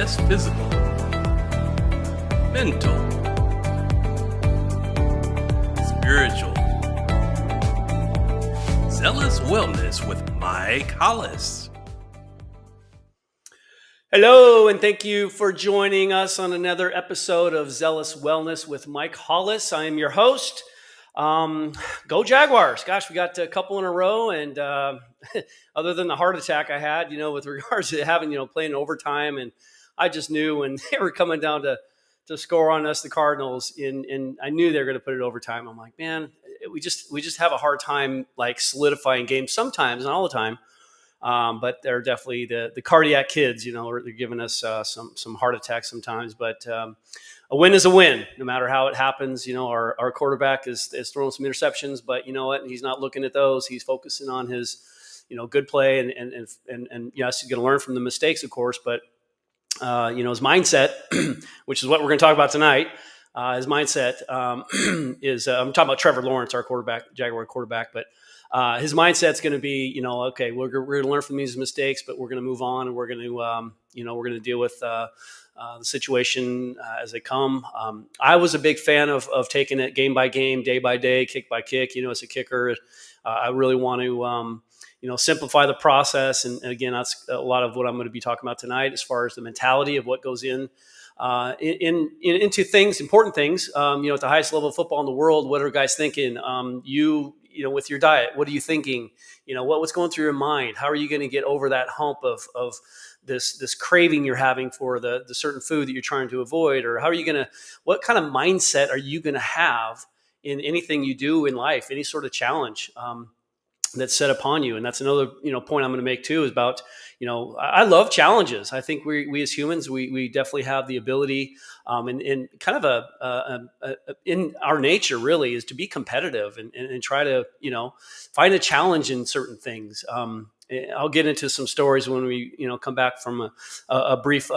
wellness, physical, mental, spiritual. Zealous Wellness with Mike Hollis. Hello, and thank you for joining us on another episode of Zealous Wellness with Mike Hollis. I am your host. Go Jaguars. Gosh, we got a couple in a row, and other than the heart attack I had, with regards to having, playing overtime, and I just knew when they were coming down to score on us, the Cardinals, and I knew they were going to put it overtime. I'm like, man, we just have a hard time like solidifying games sometimes, not all the time. But they're definitely the cardiac kids, they're giving us some heart attacks sometimes. But a win is a win, no matter how it happens. Our quarterback is throwing some interceptions, but you know what? He's not looking at those. He's focusing on his, good play, and yes, he's going to learn from the mistakes, of course. But his mindset, which is what we're going to talk about tonight. His mindset is I'm talking about Trevor Lawrence, our quarterback, Jaguar quarterback, but. His mindset's going to be, okay, we're going to learn from these mistakes, but we're going to move on, and we're going to, we're going to deal with the situation as they come. I was a big fan of taking it game by game, day by day, kick by kick. As a kicker, I really want to, simplify the process. And again, that's a lot of what I'm going to be talking about tonight, as far as the mentality of what goes into things, important things. At the highest level of football in the world, what are guys thinking? With your diet, what are you thinking? What's going through your mind? How are you going to get over that hump of this craving you're having for the certain food that you're trying to avoid? Or what kind of mindset are you going to have in anything you do in life, any sort of challenge that's set upon you? And that's another, point I'm going to make too, is about, I love challenges. I think we as humans, we definitely have the ability, and kind of in our nature really is to be competitive and try to, find a challenge in certain things. I'll get into some stories when we, come back from a brief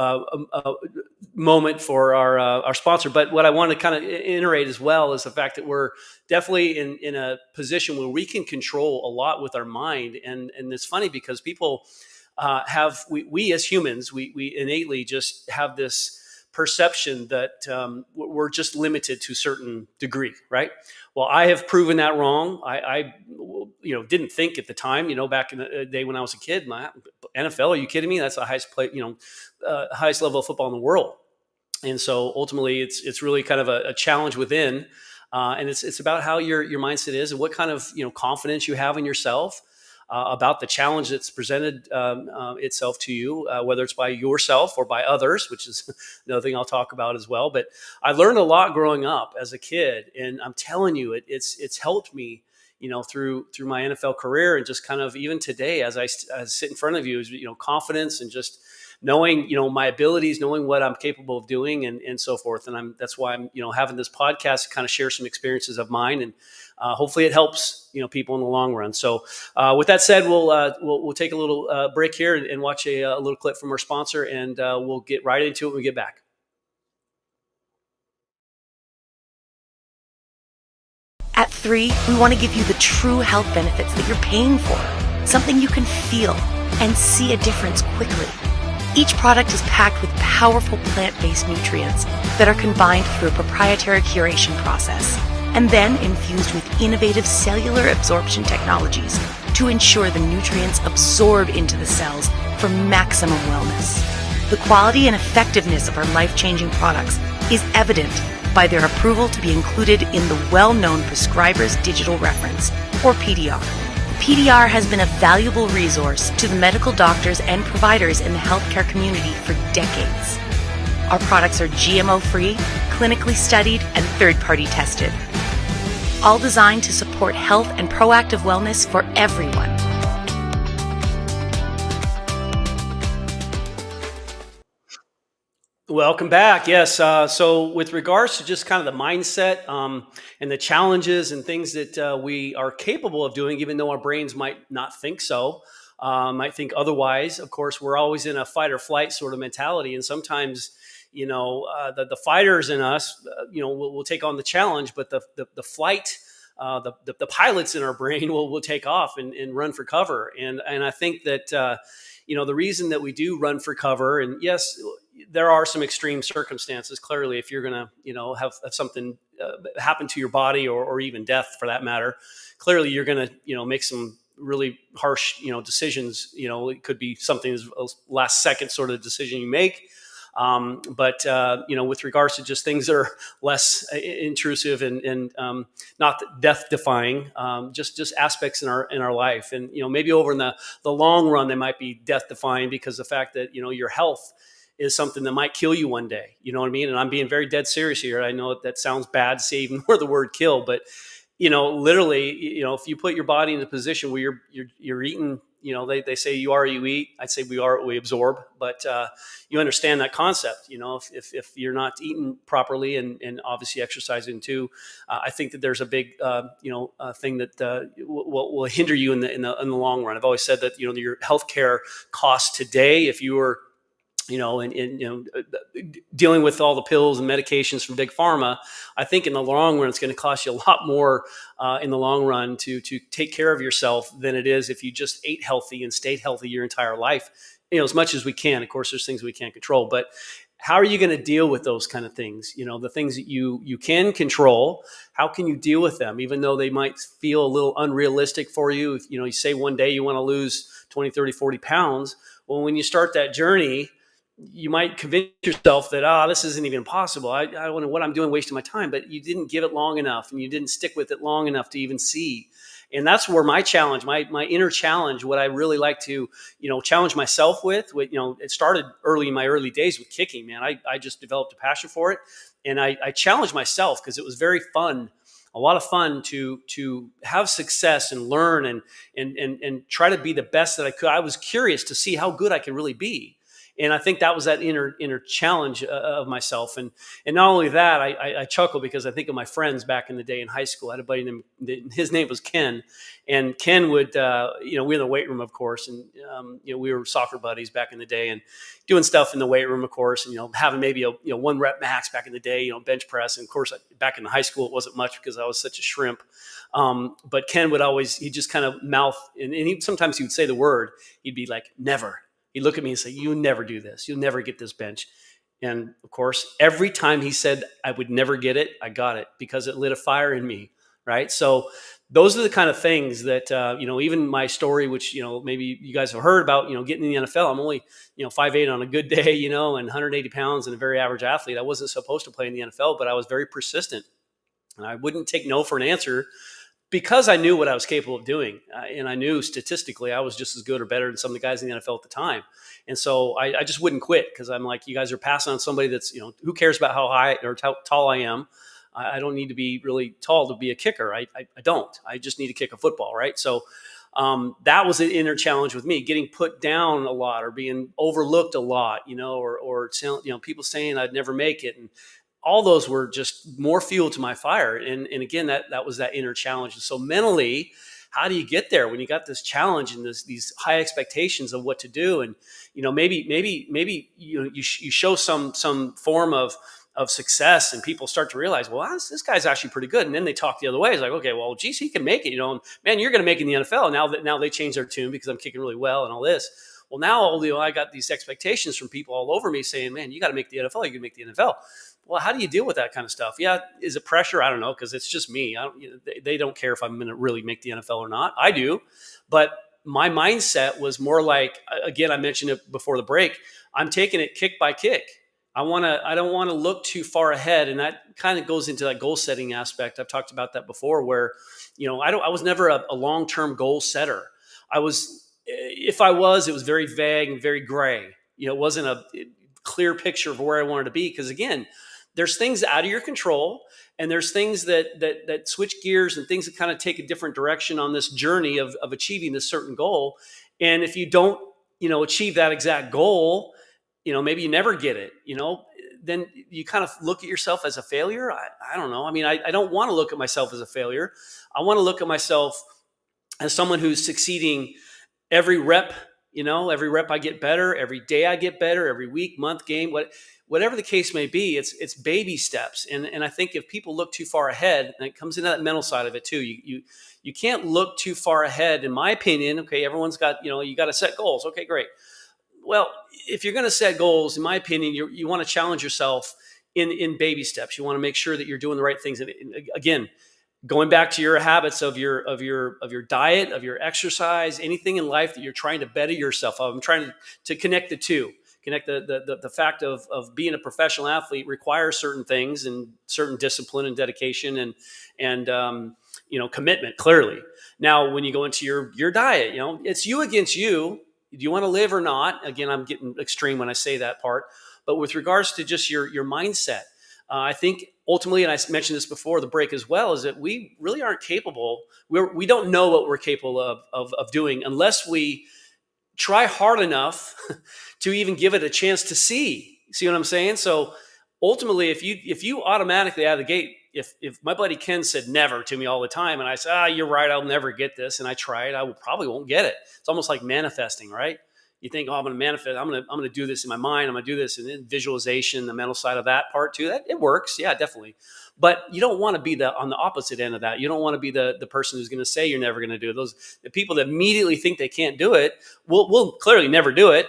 moment for our sponsor. But what I want to kind of iterate as well is the fact that we're definitely in a position where we can control a lot with our mind. And it's funny because people we as humans, we innately just have this perception that we're just limited to a certain degree, right? Well, I have proven that wrong. I didn't think at the time, back in the day when I was a kid, NFL, are you kidding me? That's the highest highest level of football in the world. And so ultimately it's really kind of a challenge within, and it's about how your mindset is and what kind of, confidence you have in yourself. About the challenge that's presented itself to you, whether it's by yourself or by others, which is another thing I'll talk about as well. But I learned a lot growing up as a kid, and I'm telling you, it's helped me, through my NFL career, and just kind of even today as I sit in front of you, is confidence and just knowing my abilities, knowing what I'm capable of doing, and so forth. And that's why I'm having this podcast to kind of share some experiences of mine, and hopefully it helps people in the long run. So with that said, we'll take a little break here and watch a little clip from our sponsor, and we'll get right into it when we get back. At 3, we want to give you the true health benefits that you're paying for, something you can feel and see a difference quickly. Each product is packed with powerful plant-based nutrients that are combined through a proprietary curation process and then infused with innovative cellular absorption technologies to ensure the nutrients absorb into the cells for maximum wellness. The quality and effectiveness of our life-changing products is evident by their approval to be included in the well-known Prescriber's Digital Reference, or PDR. PDR has been a valuable resource to the medical doctors and providers in the healthcare community for decades. Our products are GMO-free, clinically studied, and third-party tested, all designed to support health and proactive wellness for everyone. Welcome back. Yes. So with regards to just kind of the mindset and the challenges and things that we are capable of doing, even though our brains might not think so, might think otherwise. Of course, we're always in a fight or flight sort of mentality. And sometimes, the fighters in us, we'll take on the challenge, but the flight the pilots in our brain will take off and run for cover. And I think that, the reason that we do run for cover, and yes, there are some extreme circumstances. Clearly, if you're going to, have something happen to your body, or even death for that matter, clearly you're going to, make some really harsh, decisions. It could be something as a last second sort of decision you make. But with regards to just things that are less intrusive and not death defying, just aspects in our life, and maybe over in the long run they might be death defying, because the fact that your health is something that might kill you one day. You know what I mean? And I'm being very dead serious here. I know that sounds bad to say even more the word kill, but literally, if you put your body in a position where you're eating, they say you are what you eat. I'd say we are what we absorb, but you understand that concept. If you're not eating properly and obviously exercising too, I think that there's a big thing that will hinder you in the long run. I've always said that your healthcare costs today, if you were dealing with all the pills and medications from big pharma, I think in the long run, it's going to cost you a lot more in the long run to take care of yourself than it is if you just ate healthy and stayed healthy your entire life, as much as we can. Of course, there's things we can't control, but how are you going to deal with those kind of things? The things that you can control, how can you deal with them, even though they might feel a little unrealistic for you? If, you say one day you want to lose 20, 30, 40 pounds. Well, when you start that journey, you might convince yourself that, this isn't even possible. I don't know what I'm doing, wasting my time. But you didn't give it long enough, and you didn't stick with it long enough to even see. And that's where my challenge, my inner challenge, what I really like to, challenge myself with, it started early in my early days with kicking, man. I just developed a passion for it. And I challenged myself because it was very fun, a lot of fun to have success and learn and try to be the best that I could. I was curious to see how good I could really be. And I think that was that inner challenge of myself. And not only that, I chuckle because I think of my friends back in the day in high school. I had a buddy named, his name was Ken. And Ken would, we were in the weight room, of course. And, we were soccer buddies back in the day and doing stuff in the weight room, of course. And, having maybe a 1 rep max back in the day, bench press. And of course, back in the high school, it wasn't much because I was such a shrimp. But Ken would always, he just kind of mouth, and sometimes he would say the word, he'd be like, never. He'd look at me and say, "You never do this. You'll never get this bench." And of course, every time he said I would never get it, I got it because it lit a fire in me. Right. So those are the kind of things that, even my story, which, maybe you guys have heard about, getting in the NFL. I'm only, 5'8" on a good day, and 180 pounds and a very average athlete. I wasn't supposed to play in the NFL, but I was very persistent and I wouldn't take no for an answer, because I knew what I was capable of doing. And I knew statistically I was just as good or better than some of the guys in the NFL at the time. And so I just wouldn't quit, because I'm like, you guys are passing on somebody that's, who cares about how high or how tall I am? I don't need to be really tall to be a kicker. I don't. I just need to kick a football, right? So that was an inner challenge with me, getting put down a lot or being overlooked a lot, or people saying I'd never make it. And all those were just more fuel to my fire. And again, that was that inner challenge. And so mentally, how do you get there when you got this challenge and these high expectations of what to do? And, maybe you show some form of success, and people start to realize, well, this guy's actually pretty good. And then they talk the other way. It's like, okay, well, geez, he can make it, and, man, you're going to make it in the NFL. Now they change their tune because I'm kicking really well and all this. Well, now, I got these expectations from people all over me saying, man, you got to make the NFL. You can make the NFL. Well, how do you deal with that kind of stuff? Yeah. Is it pressure? I don't know. Cause it's just me. They don't care if I'm going to really make the NFL or not. I do. But my mindset was more like, again, I mentioned it before the break, I'm taking it kick by kick. I don't want to look too far ahead. And that kind of goes into that goal setting aspect. I've talked about that before, where, I was never a long-term goal setter. If I was, it was very vague and very gray. It wasn't a clear picture of where I wanted to be. Cause again, there's things out of your control, and there's things that switch gears and things that kind of take a different direction on this journey of achieving this certain goal. And if you don't, achieve that exact goal, maybe you never get it, then you kind of look at yourself as a failure. I don't know. I mean, I don't want to look at myself as a failure. I want to look at myself as someone who's succeeding every rep. Every rep I get better, every day I get better, every week, month, game, whatever the case may be, it's baby steps. And I think if people look too far ahead, and it comes into that mental side of it too, you can't look too far ahead, in my opinion. Okay, everyone's got, you got to set goals. Okay, great. Well, if you're going to set goals, in my opinion, you want to challenge yourself in baby steps. You want to make sure that you're doing the right things. And again, going back to your habits of your diet, of your exercise, anything in life that you're trying to better yourself of. I'm trying to connect the two. Connect the fact of being a professional athlete requires certain things and certain discipline and dedication and commitment, clearly. Now, when you go into your diet, it's you against you. Do you want to live or not? Again, I'm getting extreme when I say that part. But with regards to just your mindset, I think ultimately, and I mentioned this before the break as well, is that we really aren't capable. We don't know what we're capable of doing unless we try hard enough to even give it a chance to see. See what I'm saying? So ultimately, if you automatically out of the gate, if my buddy Ken said never to me all the time, and I said, you're right, I'll never get this, and I try it, probably won't get it. It's almost like manifesting, right? You think, I'm going to manifest, I'm going to do this in my mind, I'm going to do this, and then visualization, the mental side of that part too, that it works, yeah, definitely. But you don't want to be on the opposite end of that. You don't want to be the person who's going to say you're never going to do it. The people that immediately think they can't do it will clearly never do it,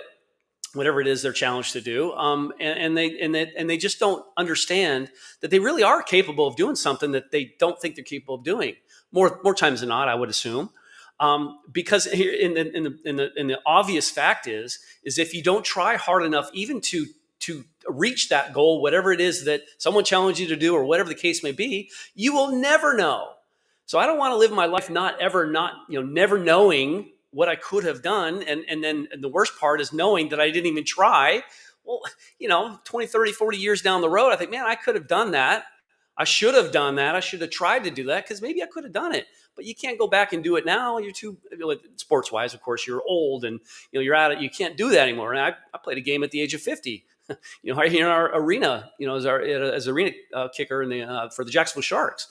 whatever it is they're challenged to do, and they just don't understand that they really are capable of doing something that they don't think they're capable of doing. More times than not, I would assume. Because here in the obvious fact is if you don't try hard enough, even to reach that goal, whatever it is that someone challenged you to do, or whatever the case may be, you will never know. So I don't want to live my life never knowing what I could have done, and then the worst part is knowing that I didn't even try. Well, 20, 30, 40 years down the road, I think, man, I could have done that. I should have done that. I should have tried to do that because maybe I could have done it. But you can't go back and do it now. You're too, sports-wise, of course, you're old and you're out. You can't do that anymore. And I played a game at the age of 50. Right here in our arena, as arena kicker for the Jacksonville Sharks.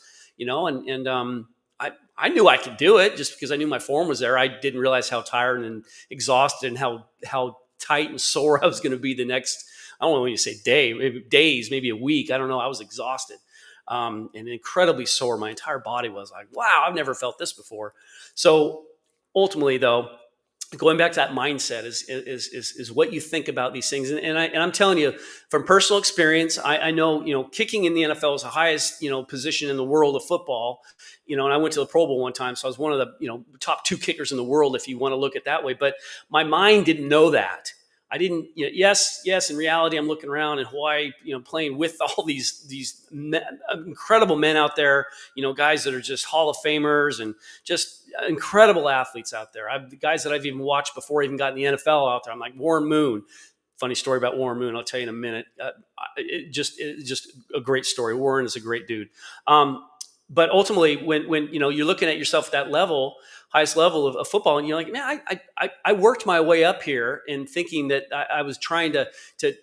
I knew I could do it just because I knew my form was there. I didn't realize how tired and exhausted and how tight and sore I was going to be the next. I don't know when you say day, maybe days, maybe a week. I don't know. I was exhausted. And incredibly sore. My entire body was like, wow, I've never felt this before. So ultimately, though, going back to that mindset is what you think about these things. And I'm telling you from personal experience, I know, kicking in the NFL is the highest, position in the world of football, and I went to the Pro Bowl one time. So I was one of the, top 2 kickers in the world, if you want to look at it that way. But my mind didn't know that. I didn't, yes, in reality, I'm looking around in Hawaii, playing with all these incredible men out there, guys that are just Hall of Famers and just incredible athletes out there. The guys that I've even watched before I even got in the NFL out there. I'm like Warren Moon. Funny story about Warren Moon. I'll tell you in a minute. It's just a great story. Warren is a great dude. But ultimately, when you're looking at yourself at that level, highest level of football, and you're like, man, I worked my way up here in thinking that I was trying to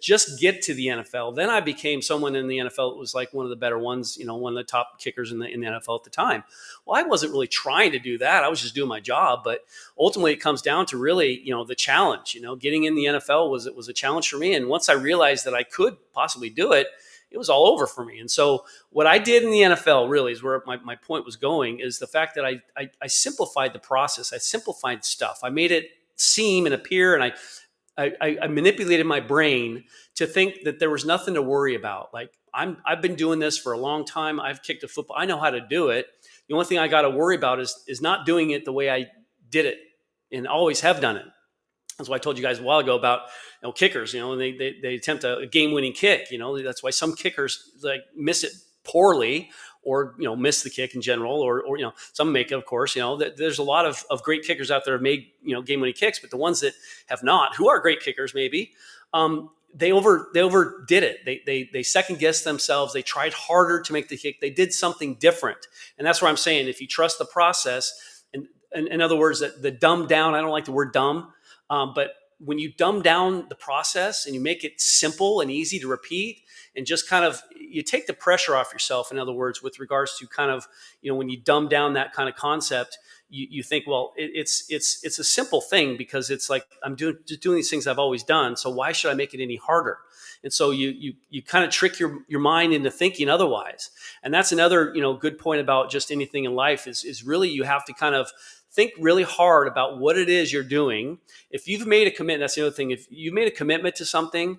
just get to the NFL. Then I became someone in the NFL that was like one of the better ones, one of the top kickers in the NFL at the time. Well, I wasn't really trying to do that. I was just doing my job. But ultimately, it comes down to really, the challenge. Getting in the NFL was a challenge for me. And once I realized that I could possibly do it, it was all over for me. And so what I did in the NFL really is where my point was going, is the fact that I simplified the process. I simplified stuff. I made it seem and appear, and I manipulated my brain to think that there was nothing to worry about. Like I've been doing this for a long time. I've kicked a football. I know how to do it. The only thing I got to worry about is not doing it the way I did it and always have done it. That's why I told you guys a while ago about kickers, and they attempt a game-winning kick. That's why some kickers miss it poorly, or miss the kick in general, or some make it, of course. There's a lot of great kickers out there who have made game-winning kicks, but the ones that have not, who are great kickers maybe, they overdid it. They second guessed themselves. They tried harder to make the kick. They did something different, and that's what I'm saying. If you trust the process, and in other words, the dumbed down. I don't like the word dumb. But when you dumb down the process and you make it simple and easy to repeat, and just kind of, you take the pressure off yourself, in other words, with regards to kind of, when you dumb down that kind of concept, you think, well, it's a simple thing, because it's like, I'm just doing these things I've always done. So why should I make it any harder? And so you kind of trick your mind into thinking otherwise. And that's another, good point about just anything in life is really you have to kind of think really hard about what it is you're doing. If you've made a commitment, that's the other thing. If you made a commitment to something,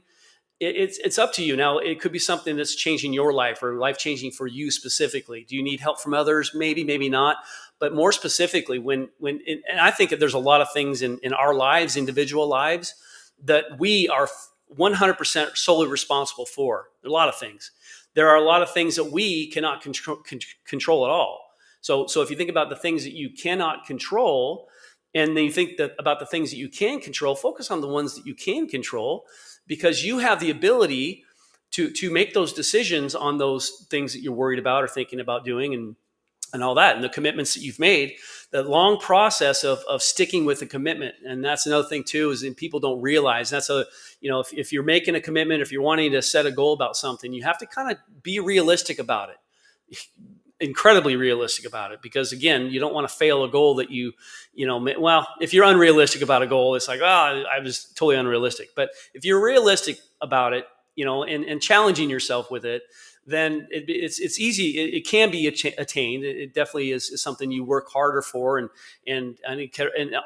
it's up to you. Now, it could be something that's changing your life or life changing for you specifically. Do you need help from others? Maybe, maybe not. But more specifically, and I think that there's a lot of things in our lives, individual lives, that we are 100% solely responsible for. There are a lot of things. There are a lot of things that we cannot control at all. So if you think about the things that you cannot control, and then you think about the things that you can control, focus on the ones that you can control, because you have the ability to make those decisions on those things that you're worried about or thinking about doing and all that, and the commitments that you've made, the long process of sticking with the commitment. And that's another thing too, is that people don't realize that's if you're making a commitment, if you're wanting to set a goal about something, you have to kind of be realistic about it. Incredibly realistic about it, because again, you don't want to fail a goal that if you're unrealistic about a goal, it's like, I was totally unrealistic. But if you're realistic about it, and challenging yourself with it, then it's easy. It can be attained. It definitely is something you work harder for, and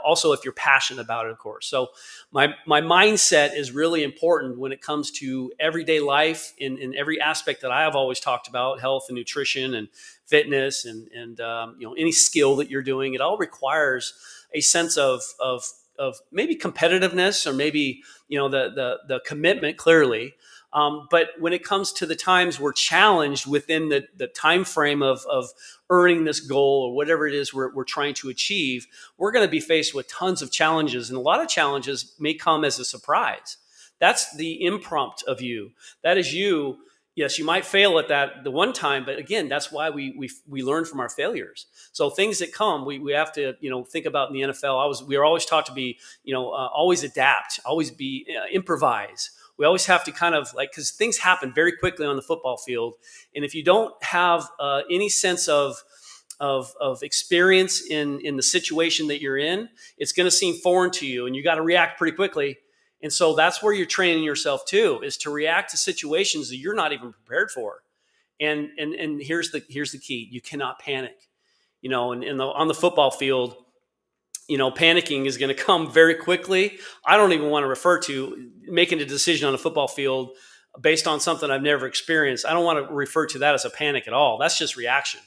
also if you're passionate about it, of course. So my mindset is really important when it comes to everyday life in every aspect that I have always talked about: health and nutrition and fitness and any skill that you're doing. It all requires a sense of maybe competitiveness, or maybe the commitment, clearly. But when it comes to the times we're challenged within the time frame of earning this goal or whatever it is we're trying to achieve, we're going to be faced with tons of challenges, and a lot of challenges may come as a surprise. That's the impromptu of you. That is you. Yes, you might fail at that the one time, but again, that's why we learn from our failures. So things that come, we have to think about. In the NFL, we are always taught to be always adapt, always be improvise. We always have to kind of because things happen very quickly on the football field, and if you don't have any sense of experience in the situation that you're in, it's going to seem foreign to you, and you got to react pretty quickly. And so that's where you're training yourself too, is to react to situations that you're not even prepared for. And here's the key: you cannot panic. On the football field, panicking is going to come very quickly. I don't even want to refer to making a decision on a football field based on something I've never experienced. I don't want to refer to that as a panic at all. That's just reaction.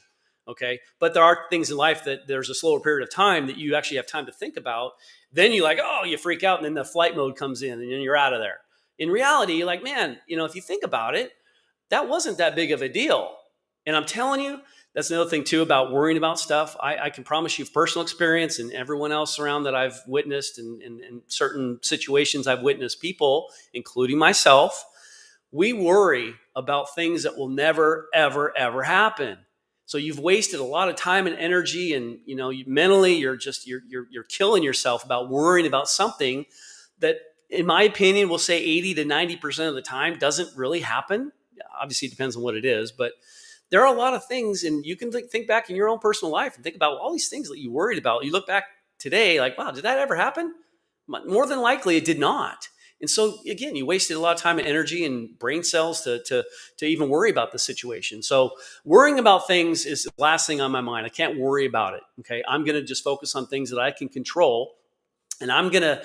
Okay. But there are things in life that there's a slower period of time that you actually have time to think about. Then you freak out, and then the flight mode comes in, and then you're out of there. In reality, you're like, man, if you think about it, that wasn't that big of a deal. And I'm telling you, that's another thing too about worrying about stuff. I can promise you, personal experience, and everyone else around that I've witnessed, and in certain situations I've witnessed people, including myself, we worry about things that will never, ever, ever happen. So you've wasted a lot of time and energy, and mentally you're killing yourself about worrying about something that, in my opinion, we'll say 80 to 90% of the time doesn't really happen. Obviously, it depends on what it is, but there are a lot of things, and you can think back in your own personal life and think about all these things that you worried about. You look back today, like, wow, did that ever happen? More than likely, it did not. And so again, you wasted a lot of time and energy and brain cells to even worry about the situation. So worrying about things is the last thing on my mind. I can't worry about it. Okay. I'm going to just focus on things that I can control, and I'm going to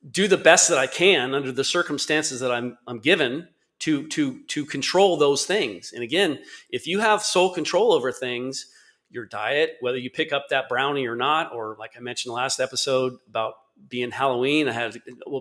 do the best that I can under the circumstances that I'm given to control those things. And again, if you have sole control over things, your diet, whether you pick up that brownie or not, or like I mentioned last episode about being Halloween,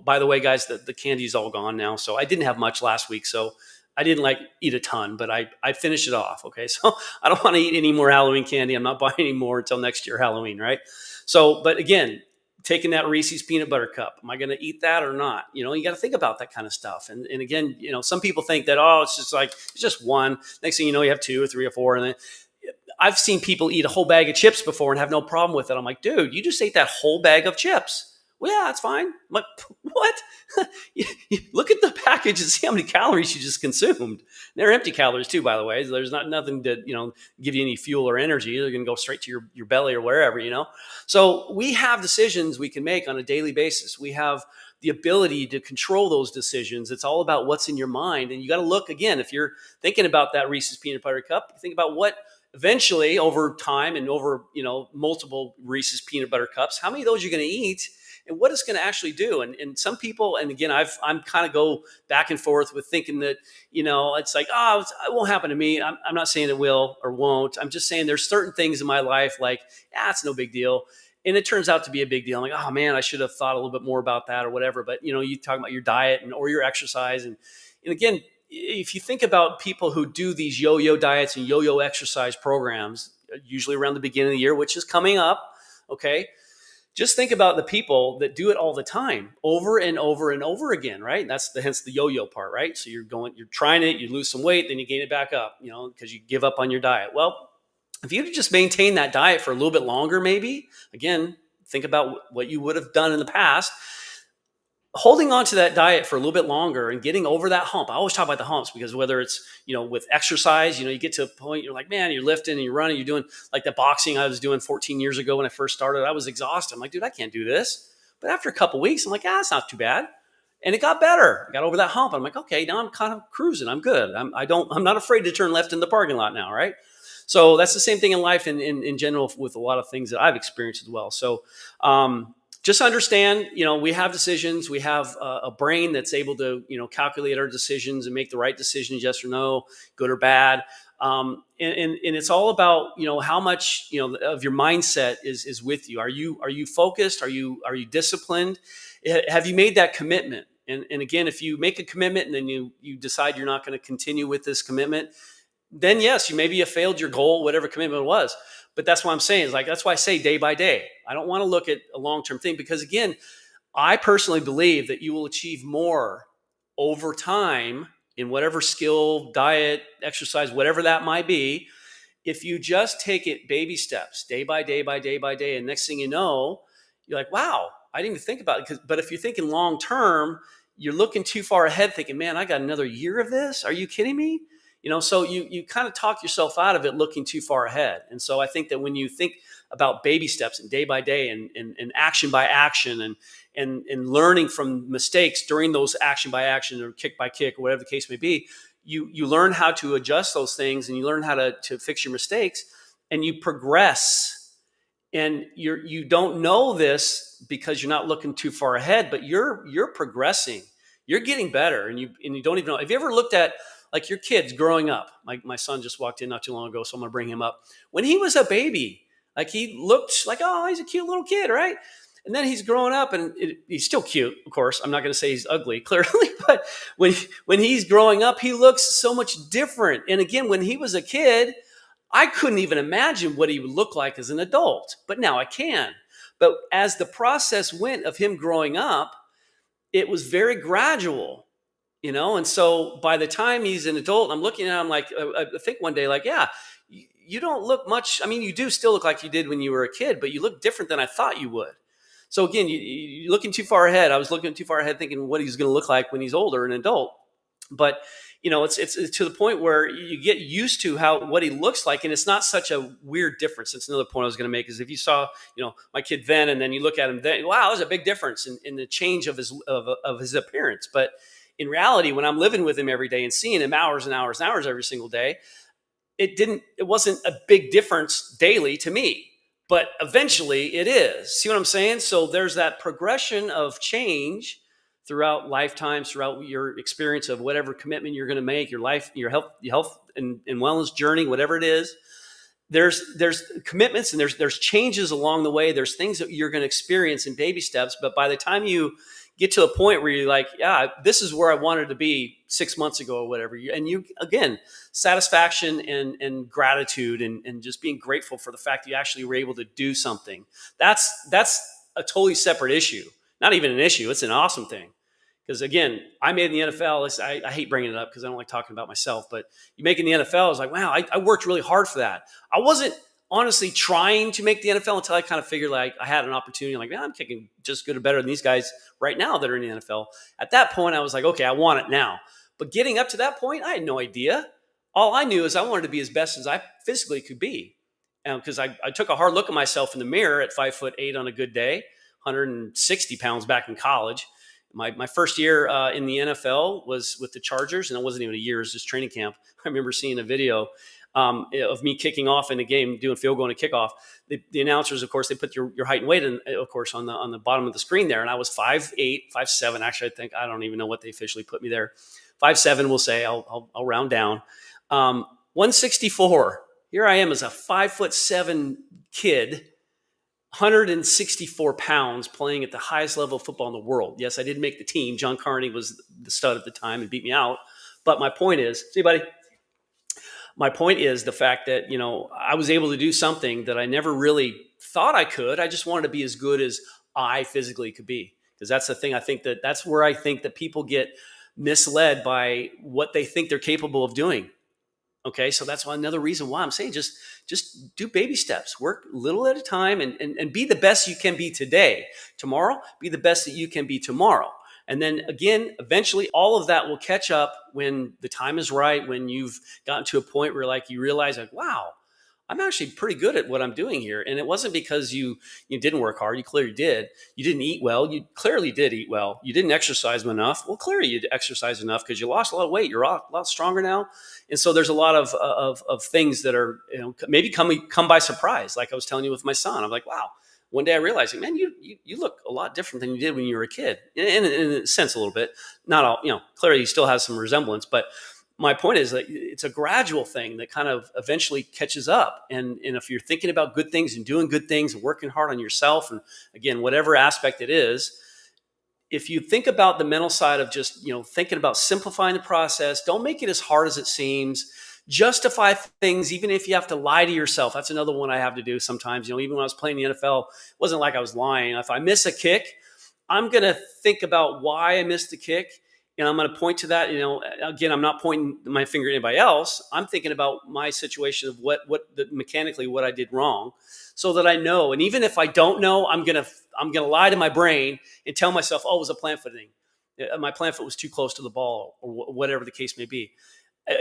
by the way, guys, the candy's all gone now. So I didn't have much last week. So I didn't eat a ton, but I finished it off. Okay. So I don't want to eat any more Halloween candy. I'm not buying any more until next year, Halloween. Right. So, but again, taking that Reese's peanut butter cup, am I going to eat that or not? You got to think about that kind of stuff. And again, some people think that, it's just one. Next thing you know, you have 2 or 3 or 4. And then I've seen people eat a whole bag of chips before and have no problem with it. I'm like, dude, you just ate that whole bag of chips. Well, yeah, that's fine. I'm like, what? You look at the package and see how many calories you just consumed. They're empty calories too, by the way. There's nothing to, give you any fuel or energy. They're going to go straight to your belly or wherever, So we have decisions we can make on a daily basis. We have the ability to control those decisions. It's all about what's in your mind. And you got to look again, if you're thinking about that Reese's peanut butter cup, think about what eventually over time and over, multiple Reese's peanut butter cups, how many of those you're going to eat and what it's going to actually do. And some people, and again, I'm kind of go back and forth with thinking that, it's like, it won't happen to me. I'm not saying it will or won't. I'm just saying there's certain things in my life like, it's no big deal. And it turns out to be a big deal. I'm like, oh man, I should have thought a little bit more about that or whatever. But you talk about your diet or your exercise. And again, if you think about people who do these yo-yo diets and yo-yo exercise programs, usually around the beginning of the year, which is coming up, okay, just think about the people that do it all the time, over and over and over again, right? That's hence the yo-yo part, right? So you're trying it, you lose some weight, then you gain it back up, because you give up on your diet. Well, if you just maintain that diet for a little bit longer, maybe, again, think about what you would have done in the past, holding on to that diet for a little bit longer and getting over that hump. I always talk about the humps because whether it's, with exercise, you get to a point, you're like, man, you're lifting and you're running, you're doing like the boxing I was doing 14 years ago when I first started. I was exhausted. I'm like, dude, I can't do this. But after a couple of weeks, I'm like, it's not too bad. And it got better. I got over that hump. I'm like, okay, now I'm kind of cruising. I'm good. I'm not afraid to turn left in the parking lot now, right? So that's the same thing in life in general with a lot of things that I've experienced as well. So just understand, we have decisions. We have a brain that's able to, calculate our decisions and make the right decisions, yes or no, good or bad. And it's all about, how much, of your mindset is with you. Are you focused? Are you disciplined? Have you made that commitment? And again, if you make a commitment and then you decide you're not going to continue with this commitment, then yes, you failed your goal, whatever commitment it was. But that's what I'm saying is like, that's why I say day by day. I don't want to look at a long-term thing because again, I personally believe that you will achieve more over time in whatever skill, diet, exercise, whatever that might be, if you just take it baby steps, day by day by day by day. And next thing you know, you're like, wow, I didn't even think about it. But if you're thinking long-term, you're looking too far ahead thinking, man, I got another year of this. Are you kidding me? So you kind of talk yourself out of it looking too far ahead. And so I think that when you think about baby steps and day by day and action by action and learning from mistakes during those action by action or kick by kick or whatever the case may be, you learn how to adjust those things and you learn how to fix your mistakes and you progress. And you don't know this because you're not looking too far ahead, but you're progressing. You're getting better and you don't even know. Have you ever looked at like your kids growing up? My son just walked in not too long ago, so I'm going to bring him up. When he was a baby, like he looked like, oh, he's a cute little kid, right? And then he's growing up and he's still cute, of course. I'm not going to say he's ugly, clearly, but when he's growing up, he looks so much different. And again, when he was a kid, I couldn't even imagine what he would look like as an adult, but now I can. But as the process went of him growing up, it was very gradual. And so by the time he's an adult, I'm looking at him like, I think one day, like, yeah, you don't look much. I mean, you do still look like you did when you were a kid, but you look different than I thought you would. So again, you're looking too far ahead. I was looking too far ahead thinking what he's going to look like when he's older, an adult. But, it's to the point where you get used to what he looks like. And it's not such a weird difference. That's another point I was going to make is if you saw, my kid then, and then you look at him then, wow, there's a big difference in the change of his appearance. But in reality, when I'm living with him every day and seeing him hours and hours and hours every single day, it wasn't a big difference daily to me, but eventually it is. See what I'm saying? So there's that progression of change throughout lifetimes, throughout your experience of whatever commitment you're going to make, your life, your health and wellness journey, whatever it is. There's commitments and there's changes along the way. There's things that you're going to experience in baby steps, but by the time you get to a point where you're like, yeah, this is where I wanted to be 6 months ago or whatever. And you, again, satisfaction and gratitude and just being grateful for the fact that you actually were able to do something. That's a totally separate issue. Not even an issue. It's an awesome thing. Because again, I made in the NFL. I hate bringing it up because I don't like talking about myself, but you make in the NFL, it's like, wow, I worked really hard for that. I wasn't honestly trying to make the NFL until I kind of figured like I had an opportunity. I'm like, man, I'm kicking just good or better than these guys right now that are in the NFL. At that point, I was like, okay, I want it now. But getting up to that point, I had no idea. All I knew is I wanted to be as best as I physically could be. Because I took a hard look at myself in the mirror at 5'8" on a good day, 160 pounds back in college. My first year in the NFL was with the Chargers, and it wasn't even a year; it was just training camp. I remember seeing a video of me kicking off in a game, doing field goal and a kickoff. The announcers, of course, they put your height and weight, in, of course, on the bottom of the screen there, and I was 5'8", 5'7". Actually, I don't even know what they officially put me there. 5'7", we'll say. I'll round down. 164. Here I am as a 5'7" kid. 164 pounds playing at the highest level of football in the world. Yes, I did make the team. John Carney was the stud at the time and beat me out. But my point is, see, buddy, my point is the fact that, I was able to do something that I never really thought I could. I just wanted to be as good as I physically could be. Because that's the thing. That's where I think that people get misled by what they think they're capable of doing. Okay, so that's another reason why I'm saying just do baby steps, work little at a time, and be the best you can be today. Tomorrow, be the best that you can be tomorrow. And then again, eventually all of that will catch up when the time is right, when you've gotten to a point where you realize wow, I'm actually pretty good at what I'm doing here. And it wasn't because you didn't work hard. You clearly did. You didn't eat well. You clearly did eat well. You didn't exercise enough. Well, clearly you exercised enough because you lost a lot of weight. You're a lot stronger now. And so there's a lot of things that are, maybe come by surprise. Like I was telling you with my son, I'm like, wow. One day I realized, man, you look a lot different than you did when you were a kid. In a sense, a little bit. Not all, clearly he still has some resemblance, but my point is that it's a gradual thing that kind of eventually catches up. And if you're thinking about good things and doing good things and working hard on yourself, and again, whatever aspect it is, if you think about the mental side of just, thinking about simplifying the process, don't make it as hard as it seems. Justify things, even if you have to lie to yourself. That's another one I have to do sometimes. Even when I was playing the NFL, it wasn't like I was lying. If I miss a kick, I'm going to think about why I missed the kick. And I'm going to point to that. Again, I'm not pointing my finger at anybody else. I'm thinking about my situation of mechanically what I did wrong, so that I know. And even if I don't know, I'm gonna lie to my brain and tell myself, oh, it was a plant foot thing. My plant foot was too close to the ball, or whatever the case may be.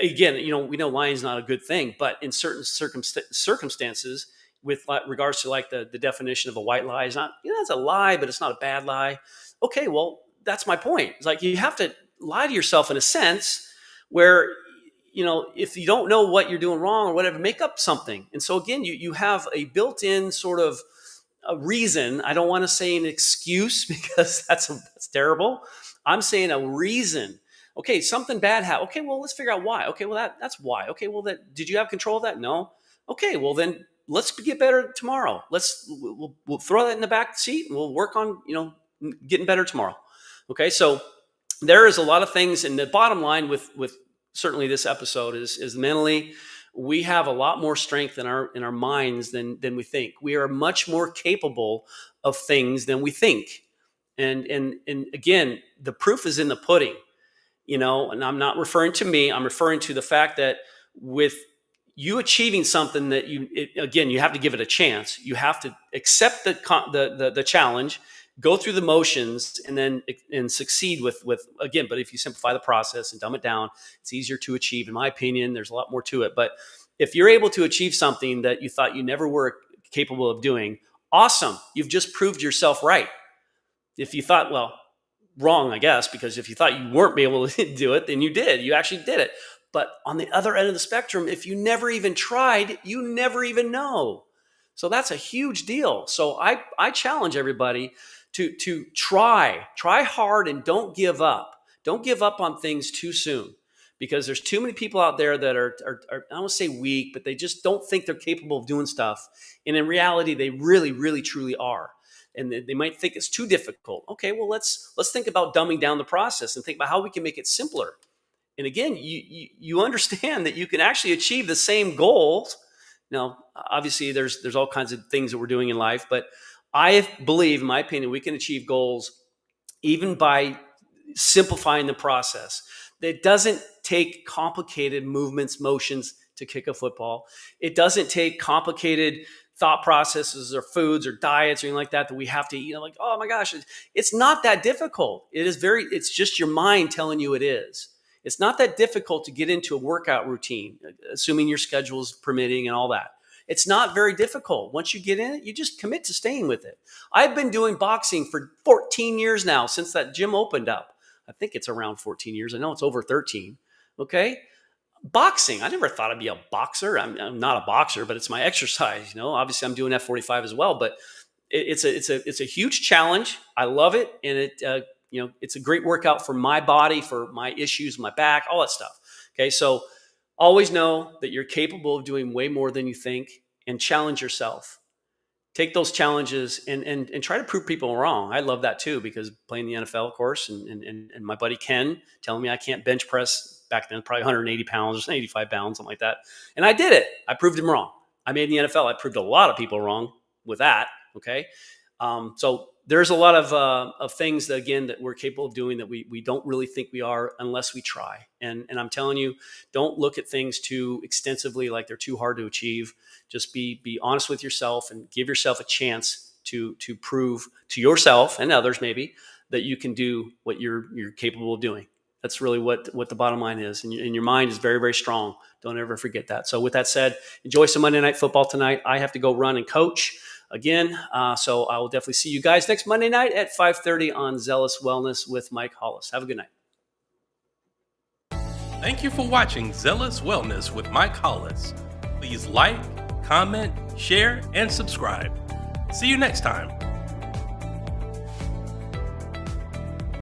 Again, we know lying is not a good thing, but in certain circumstances, with regards to the definition of a white lie, is not, it's a lie, but it's not a bad lie. Okay, well, that's my point. It's you have to lie to yourself in a sense where, if you don't know what you're doing wrong or whatever, make up something. And so again, you have a built-in sort of a reason. I don't want to say an excuse because that's terrible. I'm saying a reason. Okay, something bad happened. Okay, well, let's figure out why. Okay, well, that's why. Okay, well, did you have control of that? No. Okay, well, then let's get better tomorrow. We'll throw that in the back seat and we'll work on, getting better tomorrow. Okay, so there is a lot of things, and the bottom line with certainly this episode is mentally, we have a lot more strength in our minds than we think. We are much more capable of things than we think, and again, the proof is in the pudding. And I'm not referring to me. I'm referring to the fact that with you achieving something that again, you have to give it a chance. You have to accept the challenge, go through the motions, and succeed with again. But if you simplify the process and dumb it down, it's easier to achieve. In my opinion, there's a lot more to it. But if you're able to achieve something that you thought you never were capable of doing, awesome. You've just proved yourself right. If you thought, well, wrong, I guess, because if you thought you weren't able to do it, then you did. You actually did it. But on the other end of the spectrum, if you never even tried, you never even know. So that's a huge deal. So I challenge everybody to try hard and don't give up. Don't give up on things too soon, because there's too many people out there that are I don't want to say weak, but they just don't think they're capable of doing stuff. And in reality, they really, really, truly are. And they might think it's too difficult. Okay, well, let's think about dumbing down the process and think about how we can make it simpler. And again, you understand that you can actually achieve the same goals. Now, obviously, there's all kinds of things that we're doing in life, but I believe, in my opinion, we can achieve goals even by simplifying the process. It doesn't take complicated movements, motions to kick a football. It doesn't take complicated thought processes or foods or diets or anything like that we have to eat. Oh my gosh, it's not that difficult. It's just your mind telling you it is. It's not that difficult to get into a workout routine, assuming your schedule is permitting and all that. It's not very difficult. Once you get in it, you just commit to staying with it. I've been doing boxing for 14 years now since that gym opened up. I think it's around 14 years. I know it's over 13. Okay. Boxing. I never thought I'd be a boxer. I'm not a boxer, but it's my exercise. Obviously I'm doing F45 as well, but it's a huge challenge. I love it. And it's a great workout for my body, for my issues, my back, all that stuff. Okay. So always know that you're capable of doing way more than you think, and challenge yourself. Take those challenges and try to prove people wrong. I love that too, because playing the NFL, of course, and my buddy Ken telling me I can't bench press back then, probably 180 pounds or 85 pounds, something like that. And I did it. I proved him wrong. I made the NFL. I proved a lot of people wrong with that. Okay. So there's a lot of things that, again, that we're capable of doing that we don't really think we are unless we try. And I'm telling you, don't look at things too extensively, like they're too hard to achieve. Just be honest with yourself and give yourself a chance to prove to yourself and others maybe that you can do what you're capable of doing. That's really what the bottom line is. And your mind is very, very strong. Don't ever forget that. So with that said, enjoy some Monday Night Football tonight. I have to go run and coach again. So I will definitely see you guys next Monday night at 5:30 on Zealous Wellness with Mike Hollis. Have a good night. Thank you for watching Zealous Wellness with Mike Hollis. Please like, comment, share, and subscribe. See you next time.